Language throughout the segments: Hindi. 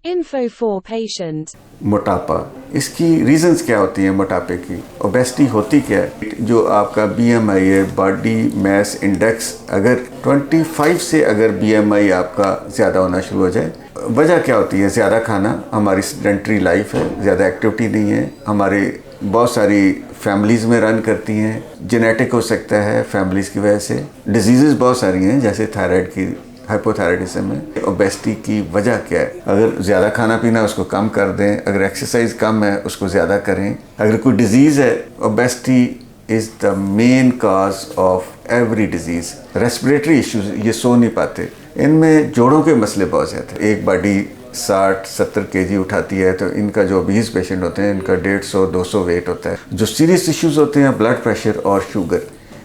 Info for patient. मोटापा, इसकी रीजंस क्या होती हैं मोटापे की? ओबेसिटी होती क्या है? जो आपका बीएमआई है, बॉडी मास इंडेक्स, अगर 25 से अगर बीएमआई आपका ज़्यादा होना शुरू हो जाए, वजह क्या होती है? ज़्यादा खाना, हमारी सेडेंटरी लाइफ है, ज़्यादा एक्टिविटी नहीं है, हमारे बहुत सारी फैमिलीज़ में रन करती हैं, जेनेटिक हो सकता है फैमिलीज़ की वजह से, डिजीज़ बहुत सारी हैं जैसे थायराइड की, हाइपोथायराइडिज्म है। ओबेसिटी की वजह क्या है? अगर ज़्यादा खाना पीना उसको कम कर दें, अगर एक्सरसाइज कम है उसको ज़्यादा करें, अगर कोई डिजीज़ है, obesity is the main cause of every disease. Respiratory issues, ये सो नहीं पाते, इनमें जोड़ों के मसले बहुत ज़्यादा हैं। एक बॉडी 60-70 केजी उठाती है तो इनका जो ओबीज पेशेंट होते हैं इनका 150-200 वेट होता है। जो सीरियस इश्यूज होते हैं ब्लड प्रेशर और शुगर,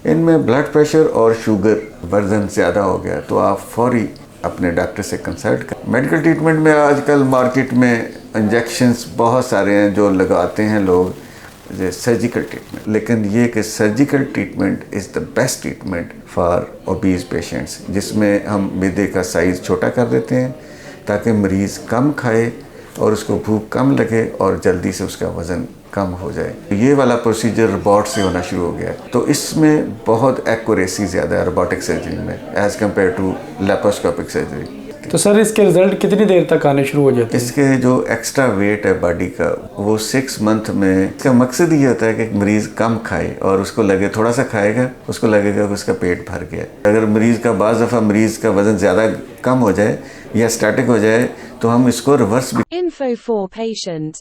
इनमें ब्लड प्रेशर और शुगर वजन ज़्यादा हो गया तो आप फौरी अपने डॉक्टर से कंसल्ट करें। मेडिकल ट्रीटमेंट में आजकल मार्केट में इंजेक्शंस बहुत सारे हैं जो लगाते हैं लोग, सर्जिकल ट्रीटमेंट, लेकिन ये कि surgical treatment is the best treatment for obese patients, जिसमें हम मैदे का साइज़ छोटा कर देते हैं ताकि मरीज़ कम खाए और उसको भूख कम लगे और जल्दी से उसका वज़न कम हो जाए। ये वाला प्रोसीजर रोबोट से होना शुरू हो गया, तो इसमें बहुत एक्यूरेसी ज़्यादा है रोबोटिक सर्जरी में as compare to laparoscopic surgery. तो सर इसके रिजल्ट कितनी देर तक आने शुरू हो जाते हैं? इसके जो एक्स्ट्रा वेट है बॉडी का वो 6 मंथ में, इसका मकसद ये होता है कि मरीज़ कम खाए और उसको लगे, थोड़ा सा खाएगा उसको लगेगा कि उसका पेट भर गया। अगर मरीज़ का बाज़ दफ़ा मरीज़ का वज़न ज़्यादा कम हो जाए या स्टैटिक हो जाए तो हम इसको रिवर्स भी। Info for patient.